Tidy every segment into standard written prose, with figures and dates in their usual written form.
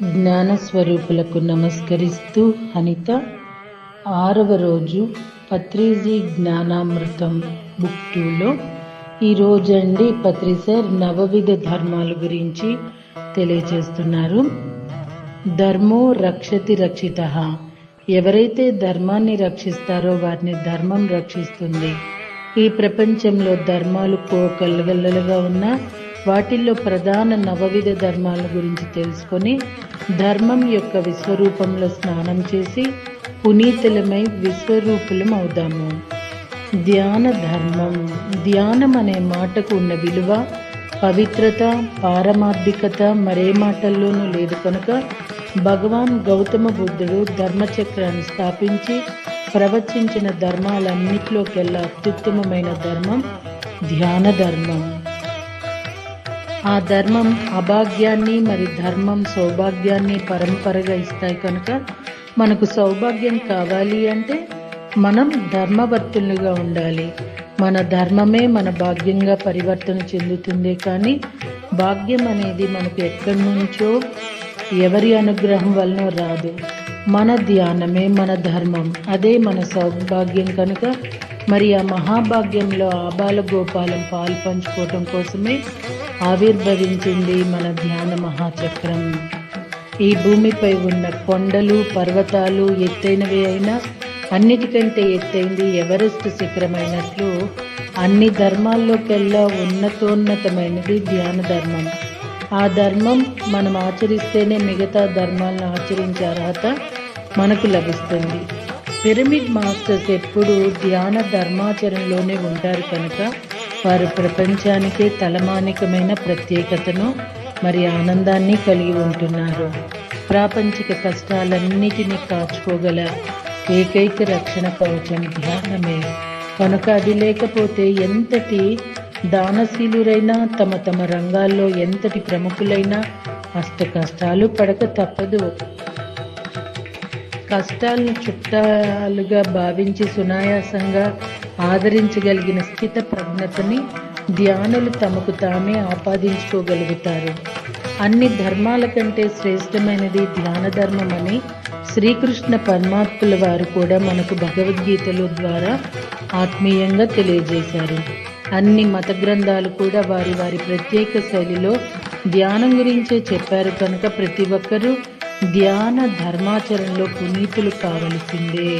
జ్ఞానస్వరూపులకు నమస్కరిస్తూ అనిత 6వ రోజు పత్రిజీ జ్ఞానామృతం బుక్ 2లో ఈరోజు అండి పత్రి సార్ నవవిధ ధర్మాల గురించి తెలియజేస్తున్నారు. ధర్మో రక్షతి రక్షితః, ఎవరైతే ధర్మాన్ని రక్షిస్తారో వారిని ధర్మం రక్షిస్తుంది. ఈ ప్రపంచంలో ధర్మాలు కలగలలుగా ఉన్న వాటిల్లో ప్రధాన నవవిధ ధర్మాల గురించి తెలుసుకొని ధర్మం యొక్క విశ్వరూపంలో స్నానం చేసి పునీతులమై విశ్వరూపులం అవుదాము. ధ్యాన ధర్మం. ధ్యానం అనే మాటకు ఉన్న విలువ, పవిత్రత, పారమార్థికత మరే మాటల్లోనూ లేదు కనుక భగవాన్ గౌతమ బుద్ధుడు ధర్మచక్రాన్ని స్థాపించి ప్రవచించిన ధర్మాలన్నిటిలోకెల్లా అత్యుత్తమమైన ధర్మం ధ్యాన ధర్మం. ఆ ధర్మం అభాగ్యాన్ని మరి ధర్మం సౌభాగ్యాన్ని పరంపరగా ఇస్తాయి కనుక మనకు సౌభాగ్యం కావాలి అంటే మనం ధర్మవర్తులుగా ఉండాలి. మన ధర్మమే మన భాగ్యంగా పరివర్తన చెందుతుంది. కానీ భాగ్యం అనేది మనకు ఎక్కడి నుంచో ఎవరి అనుగ్రహం వలన రాదు. మన ధ్యానమే మన ధర్మం, అదే మన సౌభాగ్యం కనుక మరి ఆ మహాభాగ్యంలో ఆబాల గోపాలం పాలు పంచుకోవటం కోసమే ఆవిర్భవించింది మన ధ్యాన మహాచక్రం. ఈ భూమిపై ఉన్న కొండలు పర్వతాలు ఎత్తైనవి అయినా అన్నిటికంటే ఎత్తైంది ఎవరెస్ట్ శిఖరమైనట్లు అన్ని ధర్మాల్లోకెల్లా ఉన్నతోన్నతమైనది ధ్యాన ధర్మం. ఆ ధర్మం మనం ఆచరిస్తేనే మిగతా ధర్మాలను ఆచరించే అర్హత మనకు లభిస్తుంది. పిరమిడ్ మాస్టర్స్ ఎప్పుడూ ధ్యాన ధర్మాచరణలోనే ఉంటారు కనుక వారు ప్రపంచానికే తలమానికమైన ప్రత్యేకతను మరి ఆనందాన్ని కలిగి ఉంటున్నారు. ప్రాపంచిక కష్టాలన్నిటినీ కాచుకోగల ఏకైక రక్షణ కవచం ధ్యానమే. కనుక అది లేకపోతే ఎంతటి దానశీలురైనా తమ తమ రంగాల్లో ఎంతటి ప్రముఖులైనా అష్ట కష్టాలు పడక తప్పదు. కష్టాలను చుట్టాలుగా భావించి సునాయాసంగా ఆదరించగలిగిన స్థిత ప్రజ్ఞతని ధ్యానులు తమకు తామే ఆపాదించుకోగలుగుతారు. అన్ని ధర్మాల కంటే శ్రేష్టమైనది ధ్యాన ధర్మం అని శ్రీకృష్ణ పరమాత్ముల వారు కూడా మనకు భగవద్గీతల ద్వారా ఆత్మీయంగా తెలియజేశారు. అన్ని మత గ్రంథాలు కూడా వారి వారి ప్రత్యేక శైలిలో ధ్యానం గురించే చెప్పారు కనుక ప్రతి ఒక్కరూ ధ్యాన ధర్మాచరణలో పునీతులు కావలసిందే.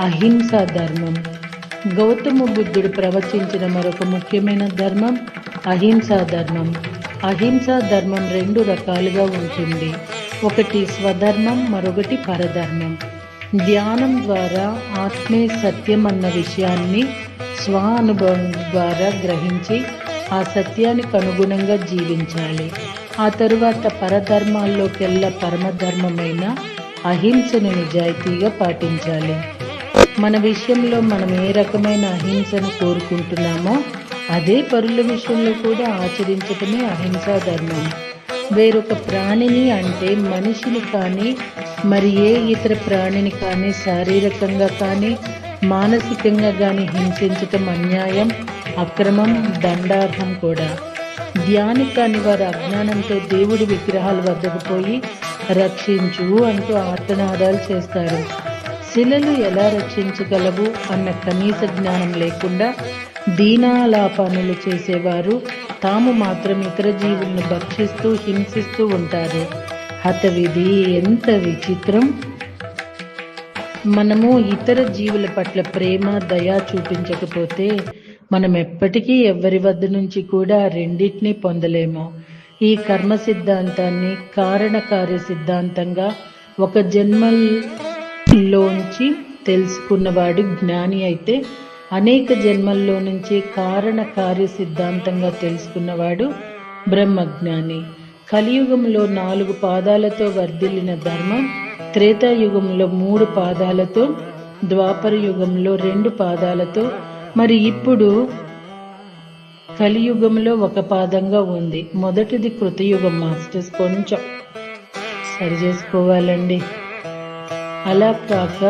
అహింసా ధర్మం. గౌతమ బుద్ధుడు ప్రవచించిన మరొక ముఖ్యమైన ధర్మం అహింసా ధర్మం. అహింసా ధర్మం 2 రకాలుగా ఉంటుంది. ఒకటి స్వధర్మం, మరొకటి పరధర్మం. ధ్యానం ద్వారా ఆత్మే సత్యం అన్న విషయాన్ని స్వ అనుభవం ద్వారా గ్రహించి ఆ సత్యానికి అనుగుణంగా జీవించాలి. ఆ తరువాత పరధర్మాల్లోకెల్లా పరమధర్మమైన అహింసను నిజాయితీగా పాటించాలి. మన విషయంలో మనం ఏ రకమైన అహింసను కోరుకుంటున్నామో అదే పరుల విషయంలో కూడా ఆచరించటమే అహింసా ధర్మం. వేరొక ప్రాణిని అంటే మనిషిని కానీ మరి ఏ ఇతర ప్రాణిని కానీ శారీరకంగా కానీ మానసికంగా కానీ హింసించటం అన్యాయం, అక్రమం, దండార్హం కూడా. ధ్యాని కాని వారు అజ్ఞానంతో దేవుడి విగ్రహాల వద్దకు పోయి రక్షించు అంటూ ఆర్తనాదాలు చేస్తారు. శిలలు ఎలా రక్షించగలవు అన్న కనీస జ్ఞానం లేకుండా దీనాలాపనలు చేసేవారు తాము మాత్రం ఇతర జీవులను భక్షిస్తూ హింసిస్తూ ఉంటారు. హతవిధి ఎంత విచిత్రం! మనము ఇతర జీవుల పట్ల ప్రేమ దయ చూపించకపోతే మనం ఎప్పటికీ ఎవరి వద్ద నుంచి కూడా రెండింటినీ పొందలేము. ఈ కర్మ సిద్ధాంతాన్ని కారణకార్య సిద్ధాంతంగా ఒక జన్మలోంచి తెలుసుకున్నవాడు జ్ఞాని అయితే అనేక జన్మల్లో నుంచి కారణ కార్య సిద్ధాంతంగా తెలుసుకున్నవాడు బ్రహ్మజ్ఞాని. కలియుగంలో 4 పాదాలతో వర్ధిల్లిన ధర్మం త్రేతాయుగంలో 3 పాదాలతో, ద్వాపర యుగంలో 2 పాదాలతో, మరి ఇప్పుడు కలియుగంలో 1 పాదంగా ఉంది. మొదటిది కృతయుగం. మాస్టర్స్ కొంచెం సరి చేసుకోవాలండి. అలా కాక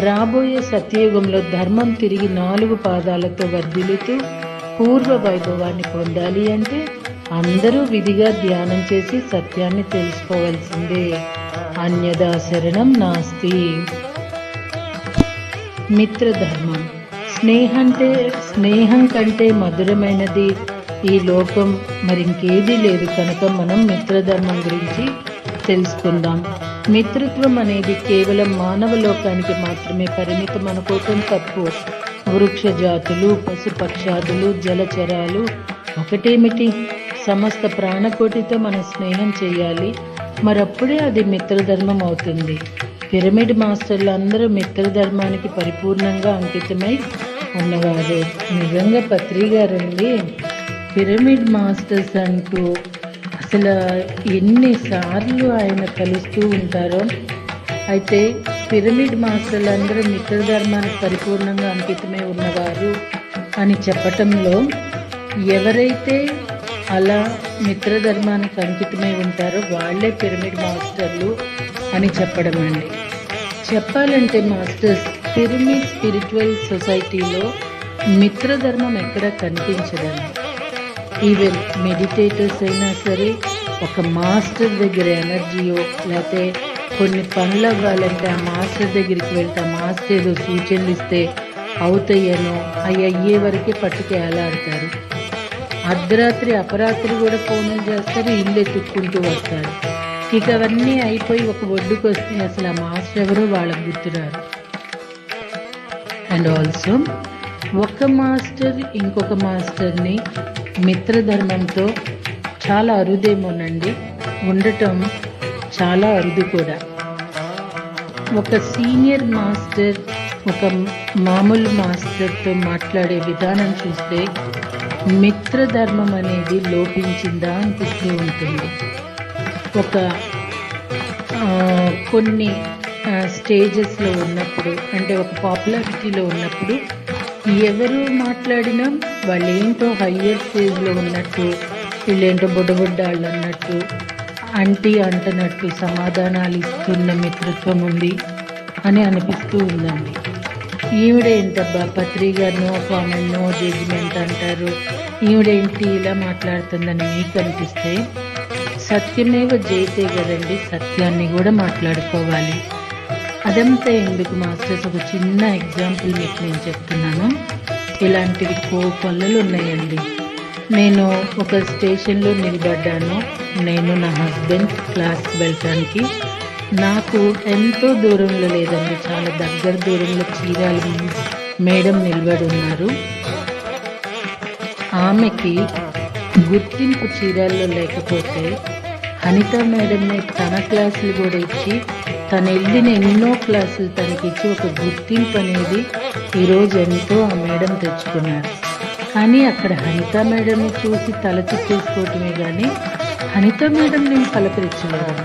రాబోయే సత్యయుగంలో ధర్మం తిరిగి 4 పాదాలతో వర్ధిల్లుతూ పూర్వ వైభవాన్ని పొందాలి అంటే అందరూ విధిగా ధ్యానం చేసి సత్యాన్ని తెలుసుకోవాల్సిందే. అన్యదా శరణం నాస్తి. మిత్రధర్మం. స్నేహం కంటే మధురమైనది ఈ లోకం మరింకేదీ లేదు. కనుక మనం మిత్రధర్మం గురించి తెలుసుకుందాం. మిత్రత్వం అనేది కేవలం మానవ లోకానికి మాత్రమే పరిమితం అనుకోవటం తప్పు. వృక్ష జాతులు, పశుపక్షాదులు, జలచరాలు ఒకటేమిటి, సమస్త ప్రాణకోటితో మనం స్నేహం చేయాలి. మరప్పుడే అది మిత్రధర్మం అవుతుంది. పిరమిడ్ మాస్టర్లు అందరూ మిత్రధర్మానికి పరిపూర్ణంగా అంకితమై ఉన్నవారు. నిజంగా పత్రి గారండి, పిరమిడ్ మాస్టర్స్ అంటూ అసలు ఎన్నిసార్లు ఆయన కలుస్తూ ఉంటారో. అయితే పిరమిడ్ మాస్టర్లు అందరూ మిత్రధర్మానికి పరిపూర్ణంగా అంకితమై ఉన్నవారు అని చెప్పటంలో ఎవరైతే అలా మిత్రధర్మానికి అంకితమై ఉంటారో వాళ్ళే పిరమిడ్ మాస్టర్లు అని చెప్పడం అండి. చెప్పాలంటే మాస్టర్స్, పిరమిడ్ స్పిరిచువల్ సొసైటీలో మిత్రధర్మం ఎక్కడ కనిపించదండి. ఈవెన్ మెడిటేటర్స్ అయినా సరే ఒక మాస్టర్ దగ్గర ఎనర్జీయో లేకపోతే కొన్ని పనులు అవ్వాలంటే ఆ మాస్టర్ దగ్గరికి వెళ్తే ఆ మాస్టర్ ఏదో సూచనలు ఇస్తే అవుతాయనో అవి అయ్యే వరకే పట్టుకు ఏలాడతారు. అర్ధరాత్రి అపరాత్రి కూడా ఫోన్లు చేస్తారు, ఇల్లు ఎత్తుక్కుంటూ వస్తారు. ఇక అవన్నీ అయిపోయి ఒక ఒడ్డుకు వస్తే అసలు ఆ మాస్టర్ ఎవరో వాళ్ళకు గుర్తురారు. అండ్ ఆల్సో ఒక మాస్టర్ ఇంకొక మాస్టర్ని మిత్రధర్మంతో చాలా అరుదేమోనండి, ఉండటం చాలా అరుదు కూడా. ఒక సీనియర్ మాస్టర్ ఒక మామూలు మాస్టర్తో మాట్లాడే విధానం చూస్తే మిత్రధర్మం అనేది లోపించిందా అనిపిస్తూ ఉంటుంది. ఒక కొన్ని స్టేజెస్లో ఉన్నప్పుడు, అంటే ఒక పాపులారిటీలో ఉన్నప్పుడు ఎవరు మాట్లాడినా వాళ్ళు ఏంటో హయ్యర్ స్టేజ్లో ఉన్నట్టు, వీళ్ళేంటో బుడ్డబుడ్డాళ్ళు అన్నట్టు, అంటనట్టు సమాధానాలు ఇస్తున్న మిత్రత్వం ఉంది అని అనిపిస్తూ ఉందండి. ఈవిడేంటబ్బా పత్రి గారు నో కామెంట్ నో జడ్జిమెంట్ అంటారు, ఈవిడేంటి ఇలా మాట్లాడుతుందని మీకు అనిపిస్తే సత్యమేవ జయతే కదండి, సత్యాన్ని కూడా మాట్లాడుకోవాలి. అదంతా ఎందుకు మాస్టర్స్, ఒక చిన్న ఎగ్జాంపుల్ మీకు నేను చెప్తున్నాను. ఇలాంటివి కొల్లలు ఉన్నాయండి. నేను ఒక స్టేషన్లో నిలబడ్డాను. నేను నా హస్బెండ్ క్లాస్కి వెళ్ళటానికి, నాకు ఎంతో దూరంలో లేదండి, చాలా దగ్గర దూరంలో చీరాలు మేడం నిలబడి ఉన్నారు. ఆమెకి గుర్తింపు చీరాల్లో లేకపోతే అనిత మేడంని తన క్లాసులు కూడా ఇచ్చి, తను వెళ్ళిన ఎన్నో క్లాసులు తనకి ఇచ్చి ఒక గుర్తింపు అనేది ఈరోజు ఎంతో ఆ మేడం తెచ్చుకున్నారు. కానీ అక్కడ అనిత మేడంని చూసి తల తిప్పేసుకోవటమే కానీ అనిత మేడం నేను పలకరించలేదు.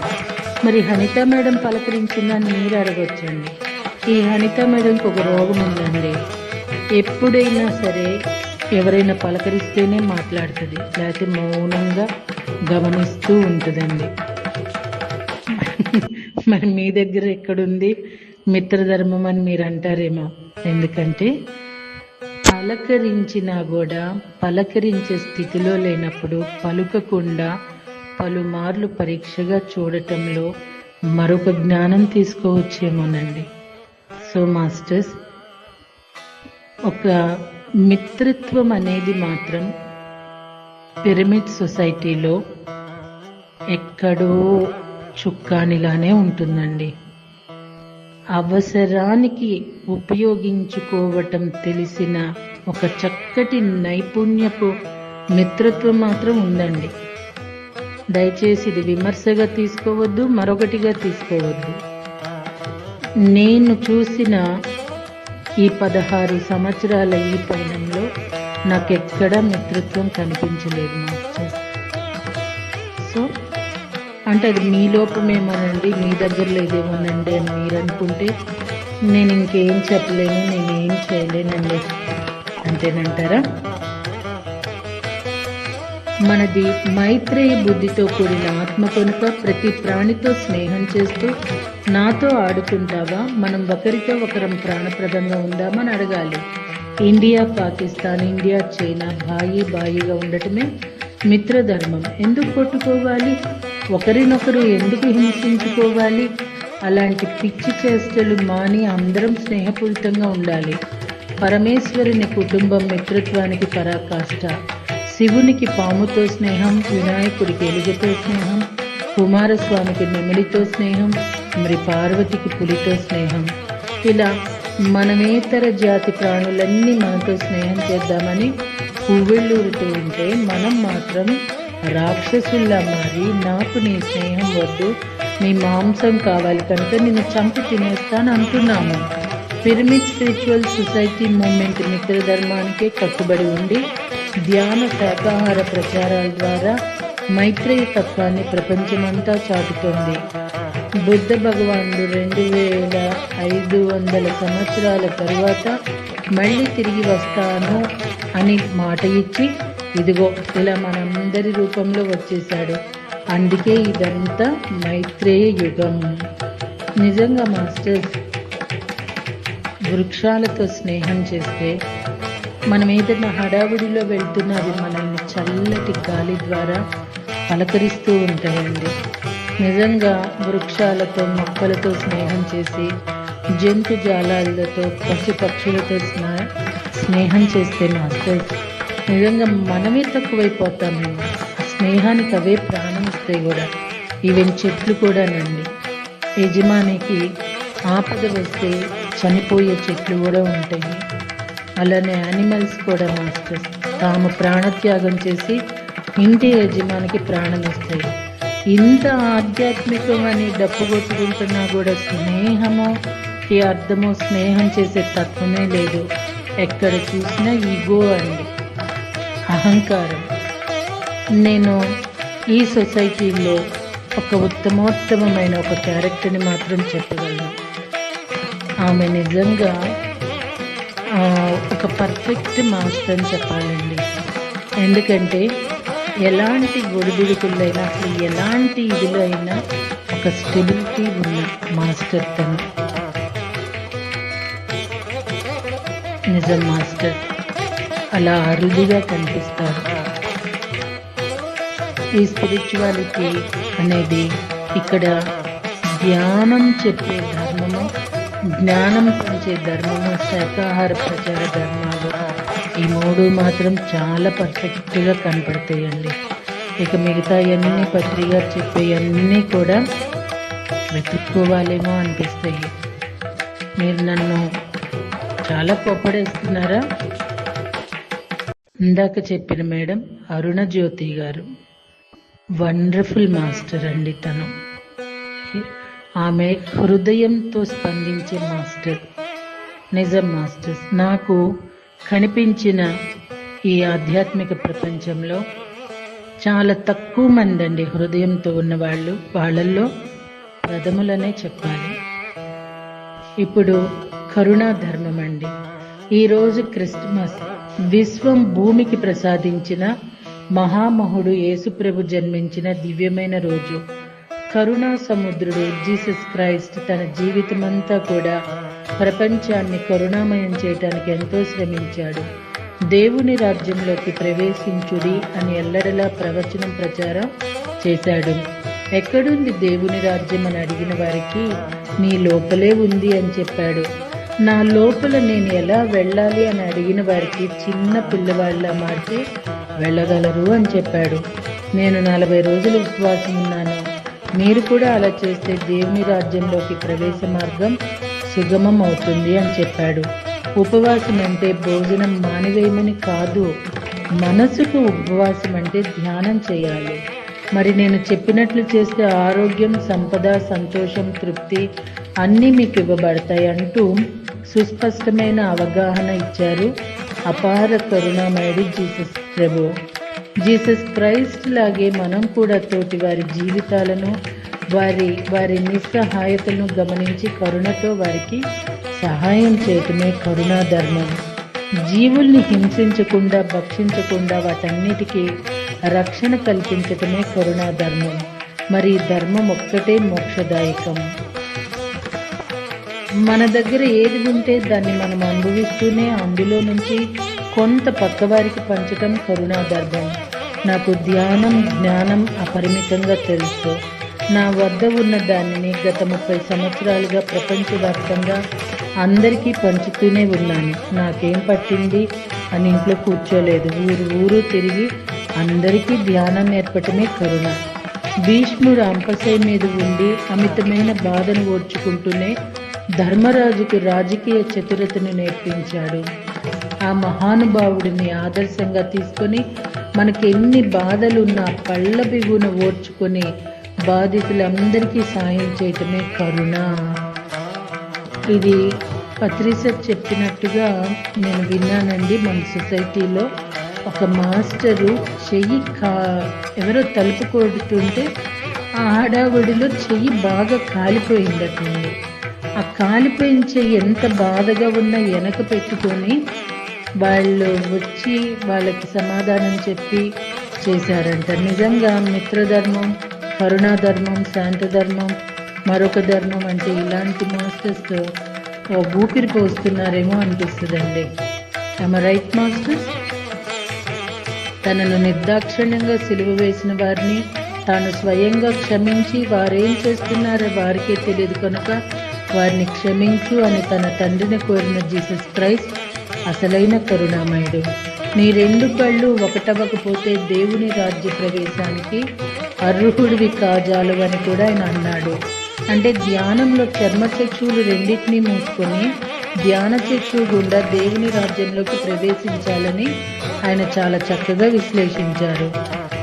మరి అనిత మేడం పలకరించిందని మీరు అడగొచ్చండి. ఈ అనిత మేడంకి ఒక రోగం ఉందండి, ఎప్పుడైనా సరే ఎవరైనా పలకరిస్తేనే మాట్లాడుతుంది, లేకపోతే మౌనంగా గమనిస్తూ ఉంటుందండి. మరి మీ దగ్గర ఎక్కడుంది మిత్రధర్మం అని మీరు అంటారేమో. ఎందుకంటే పలకరించినా కూడా పలకరించే స్థితిలో లేనప్పుడు పలుకకుండా పలుమార్లు పరీక్షగా చూడటంలో మరొక జ్ఞానం తీసుకోవచ్చేమోనండి. సో మాస్టర్స్, ఒక మిత్రత్వం అనేది మాత్రం పిరమిడ్ సొసైటీలో ఎక్కడో చుక్కానిలానే ఉంటుందండి. అవసరానికి ఉపయోగించుకోవటం తెలిసిన ఒక చక్కటి నైపుణ్యపు మిత్రత్వం మాత్రం ఉందండి. దయచేసి ఇది విమర్శగా తీసుకోవద్దు, మరొకటిగా తీసుకోవద్దు. నేను చూసిన ఈ 16 సంవత్సరాల ఈ పయనంలో నాకెక్కడా మిత్రత్వం కనిపించలేదు మాస్టర్. సో అంటే అది మీ లోపమేమోనండి, మీ దగ్గర లేదేమోనండి అని మీరు అనుకుంటే నేను ఇంకేం చెప్పలేను, నేనేం చేయలేనండి అంతేనంటారా? మనది మైత్రేయ బుద్ధితో కూడిన ఆత్మ కనుక ప్రతి ప్రాణితో స్నేహం చేస్తూ నాతో ఆడుకుంటావా, మనం ఒకరితో ఒకరం ప్రాణప్రదంగా ఉందామని అడగాలి. ఇండియా పాకిస్తాన్, ఇండియా చైనా బాయిగా ఉండటమే మిత్రధర్మం ఎందుకు కొట్టుకోవాలి, ఒకరినొకరు ఎందుకు హింసించుకోవాలి? అలాంటి పిచ్చి చేష్టలు మాని అందరం స్నేహపూరితంగా ఉండాలి. పరమేశ్వరుని కుటుంబం మిత్రత్వానికి పరాకాష్ట. శివునికి పాముతో స్నేహం, వినాయకుడికి ఎలుగుతో స్నేహం, కుమారస్వామికి నెమలితో స్నేహం, మరి పార్వతికి పులితో స్నేహం. ఇలా మనమేతర జాతి ప్రాణులన్నీ మనతో స్నేహం చేద్దామని పువ్వెళ్ళూరుతూ ఉంటే మనం మాత్రం రాక్షసుల్లా మారి నాకు నీ స్నేహం వద్దు, నీ మాంసం కావాలి కనుక నిన్ను చంపి తినేస్తాను అంటున్నాము. పిరమిడ్ స్పిరిచువల్ సొసైటీ మూమెంట్ మిత్రధర్మానికే కట్టుబడి ఉండి ధ్యాన శాకాహార ప్రచారాల ద్వారా మైత్రేయ తత్వాన్ని ప్రపంచమంతా చాటుతోంది. బుద్ధ భగవానుడు 2500 సంవత్సరాల తరువాత మళ్ళీ తిరిగి వస్తాను అని మాట ఇచ్చి ఇదిగో ఇలా మనందరి రూపంలో వచ్చేసాడు. అందుకే ఇదంతా మైత్రేయ యుగం. నిజంగా మాస్టర్స్, వృక్షాలతో స్నేహం చేస్తే మనం ఏదైనా హడావుడిలో వెళ్తున్నా అవి మనల్ని చల్లటి గాలి ద్వారా పలకరిస్తూ ఉంటాయండి. నిజంగా వృక్షాలతో మొక్కలతో స్నేహం చేసి జంతు జాలాలతో పశు పక్షులతో స్నేహం చేస్తే మాస్టర్స్ నిజంగా మనమే తక్కువైపోతామేమో. ఆ స్నేహానికి అవే ప్రాణం ఇస్తాయి కూడా. ఈవెన్ చెట్లు కూడానండి, యజమానికి ఆపద వస్తే చనిపోయే చెట్లు కూడా ఉంటాయి. అలానే యానిమల్స్ కూడా మాస్టర్స్ తాము ప్రాణత్యాగం చేసి ఇంటి యజమానికి ప్రాణం ఇస్తాయి. ఇంత ఆధ్యాత్మికమని డప్పు కొట్టుకుంటున్నా కూడా స్నేహము ఈ అర్థమో స్నేహం చేసే తత్వమే లేదు. ఎక్కడ చూసినా ఈగో అండి, అహంకారం. నేను ఈ సొసైటీలో ఒక ఉత్తమోత్తమైన ఒక క్యారెక్టర్ని మాత్రం చెప్పగలను. ఆమె నిజంగా ఒక పర్ఫెక్ట్ మాస్టర్ అని చెప్పాలండి. ఎందుకంటే ఎలాంటి ఒడిదుడుకులైనా అసలు ఎలాంటి ఇదిలో అయినా ఒక స్టెబిలిటీ ఉన్న మాస్టర్ తను. నిజం మాస్టర్ అలా అరుదుగా కనిపిస్తారు. ఈ స్పిరిచువాలిటీ అనేది ఇక్కడ ధ్యానం చెప్పే ధర్మము, జ్ఞానం పెంచే ధర్మము, శాకాహార ప్రచార ధర్మాలు ఈ మూడు మాత్రం చాలా పర్ఫెక్ట్గా కనపడతాయండి. ఇక మిగతా అన్నీ పత్రిగా చెప్పేవన్నీ కూడా వెతుక్కోవాలేమో అనిపిస్తాయి. మీరు నన్ను చాలా కోపడేస్తున్నారా? ఇందాక చెప్పిన మేడం అరుణ జ్యోతి గారు వండర్ఫుల్ మాస్టర్ అండి. తను ఆమె హృదయంతో స్పందించే మాస్టర్. నిజం మాస్టర్స్, నాకు కనిపించిన ఈ ఆధ్యాత్మిక ప్రపంచంలో చాలా తక్కువ మంది అండి హృదయంతో ఉన్నవాళ్ళు. వాళ్ళల్లో ప్రథములనే చెప్పాలి. ఇప్పుడు కరుణా ధర్మం అండి. ఈరోజు క్రిస్మస్, విశ్వం భూమికి ప్రసాదించిన మహామహుడు యేసుప్రభు జన్మించిన దివ్యమైన రోజు. కరుణా సముద్రుడు జీసస్ క్రైస్ట్ తన జీవితమంతా కూడా ప్రపంచాన్ని కరుణామయం చేయటానికి ఎంతో శ్రమించాడు. దేవుని రాజ్యంలోకి ప్రవేశించుడి అని ఎల్లడలా ప్రవచనం ప్రచారం చేశాడు. ఎక్కడుంది దేవుని రాజ్యం అని అడిగిన వారికి నీ లోపలే ఉంది అని చెప్పాడు. నా లోపల నేను ఎలా వెళ్ళాలి అని అడిగిన వారికి చిన్న పిల్లవాళ్ళ మార్చి వెళ్ళగలరు అని చెప్పాడు. నేను 40 రోజులు ఉపవాసం ఉన్నాను. మీరు కూడా అలా చేస్తే దేవుని రాజ్యంలోకి ప్రవేశ మార్గం సుగమం అవుతుంది అని చెప్పాడు. ఉపవాసం అంటే భోజనం మానివేయమని కాదు, మనసుకు ఉపవాసం అంటే ధ్యానం చేయాలి. మరి నేను చెప్పినట్లు చేస్తే ఆరోగ్యం, సంపద, సంతోషం, తృప్తి అన్నీ మీకు ఇవ్వబడతాయి అంటూ సుస్పష్టమైన అవగాహన ఇచ్చారు అపార కరుణామయుడు జీసస్ ప్రభు. జీసస్ క్రైస్ట్ లాగే మనం కూడా తోటి వారి జీవితాలను, వారి నిస్సహాయతను గమనించి కరుణతో వారికి సహాయం చేయటమే కరుణా ధర్మం. జీవుల్ని హింసించకుండా, భక్షించకుండా వాటన్నిటికీ రక్షణ కల్పించటమే కరుణా ధర్మం. మరి ధర్మం ఒక్కటే మోక్షదాయకం. మన దగ్గర ఏది ఉంటే దాన్ని మనం అనుభవిస్తూనే అందులో నుంచి కొంత పక్కవారికి పంచటం కరుణా ధర్మం. నాకు ధ్యానం జ్ఞానం అపరిమితంగా తెలుసు. నా వద్ద ఉన్న దానిని గత 30 సంవత్సరాలుగా ప్రపంచవ్యాప్తంగా అందరికీ పంచుతూనే ఉన్నాను. నాకేం పట్టింది అని ఇంట్లో కూర్చోలేదు. ఊరు తిరిగి అందరికీ ధ్యానం నేర్పటమే కరుణ. భీష్ముడు అంపశై మీద ఉండి అమితమైన బాధను ఓర్చుకుంటూనే ధర్మరాజుకు రాజకీయ చతురతను నేర్పించాడు. ఆ మహానుభావుడిని ఆదర్శంగా తీసుకొని మనకి ఎన్ని బాధలున్నా పళ్ళ బిగున ఓర్చుకొని బాధితులందరికీ సాయం చేయటమే కరుణ. ఇది పత్రిసత్ చెప్పినట్టుగా నేను విన్నానండి. మన సొసైటీలో ఒక మాస్టరు చెయ్యి ఎవరో తలుపు కొడుతుంటే ఆ హడావుడిలో చెయ్యి బాగా కాలిపోయిందటండి. ఆ కాలిపోయిన చెయ్యి ఎంత బాధగా ఉన్నా వెనక పెట్టుకొని వాళ్ళు వచ్చి వాళ్ళకి సమాధానం చెప్పి చేశారంట. నిజంగా మిత్రధర్మం, కరుణాధర్మం, శాంతధర్మం, మరొక ధర్మం అంటే ఇలాంటి మాస్టర్స్ ఊపిరి పోస్తున్నారేమో అనిపిస్తుందండి. Right masters? తనను నిర్దాక్షిణ్యంగా సిలువ వేసిన వారిని తాను స్వయంగా క్షమించి వారేం చేస్తున్నారో వారికే తెలియదు కనుక వారిని క్షమించు అని తన తండ్రిని కోరిన జీసస్ క్రైస్ట్ అసలైన కరుణామయుడు. నీ 2 కళ్ళు ఒకటవ్వకపోతే దేవుని రాజ్య ప్రవేశానికి అర్హుడివి కాజాలు అని కూడా ఆయన అన్నాడు. అంటే ధ్యానంలో చర్మచక్షువులు రెండింటినీ మూసుకొని ధ్యాన చక్షువు గుండా దేవుని రాజ్యంలోకి ప్రవేశించాలని ఆయన చాలా చక్కగా విశ్లేషించారు.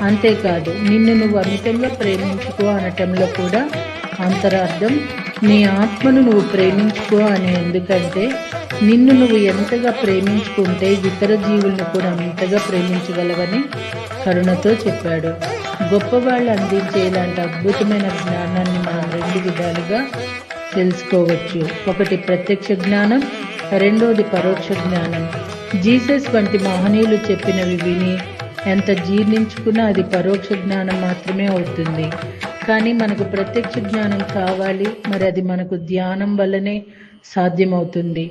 అంతేకాదు, నిన్ను నువ్వు అమితంగా ప్రేమించుకో అనటంలో కూడా అంతరార్థం నీ ఆత్మను నువ్వు ప్రేమించుకో అని. ఎందుకంటే నిన్ను నువ్వు ఎంతగా ప్రేమించుకుంటే ఇతర జీవులను కూడా అంతగా ప్రేమించగలవని కరుణతో చెప్పాడు. గొప్పవాళ్ళు అందించే ఇలాంటి అద్భుతమైన జ్ఞానాన్ని మనం 2 విధాలుగా తెలుసుకోవచ్చు. ఒకటి ప్రత్యక్ష జ్ఞానం, రెండోది పరోక్ష జ్ఞానం. జీసస్ వంటి మహనీయులు చెప్పినవి విని ఎంత జీర్ణించుకున్నా అది పరోక్ష జ్ఞానం మాత్రమే అవుతుంది. కానీ మనకు ప్రత్యక్ష జ్ఞానం కావాలి, మరి అది మనకు ధ్యానం వల్లనే సాధ్యమవుతుంది.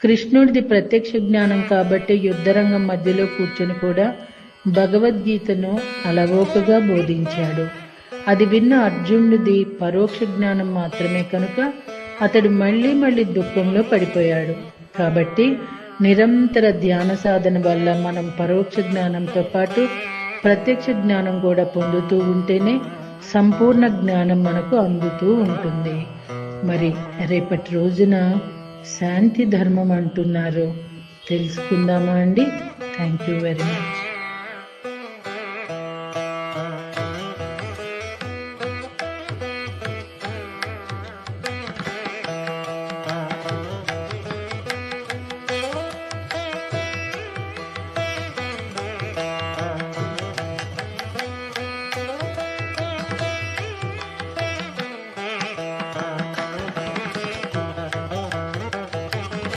కృష్ణుడిది ప్రత్యక్ష జ్ఞానం కాబట్టి యుద్ధరంగం మధ్యలో కూర్చొని కూడా భగవద్గీతను అలవోకగా బోధించాడు. అది విన్న అర్జునుడిది పరోక్ష జ్ఞానం మాత్రమే కనుక అతడు మళ్ళీ దుఃఖంలో పడిపోయాడు. కాబట్టి నిరంతర ధ్యాన సాధన వల్ల మనం పరోక్ష జ్ఞానంతో పాటు ప్రత్యక్ష జ్ఞానం కూడా పొందుతూ ఉంటేనే సంపూర్ణ జ్ఞానం మనకు అందుతూ ఉంటుంది. మరి రేపటి రోజున శాంతి ధర్మం అంటున్నారు, తెలుసుకుందామా అండి? Thank you very much.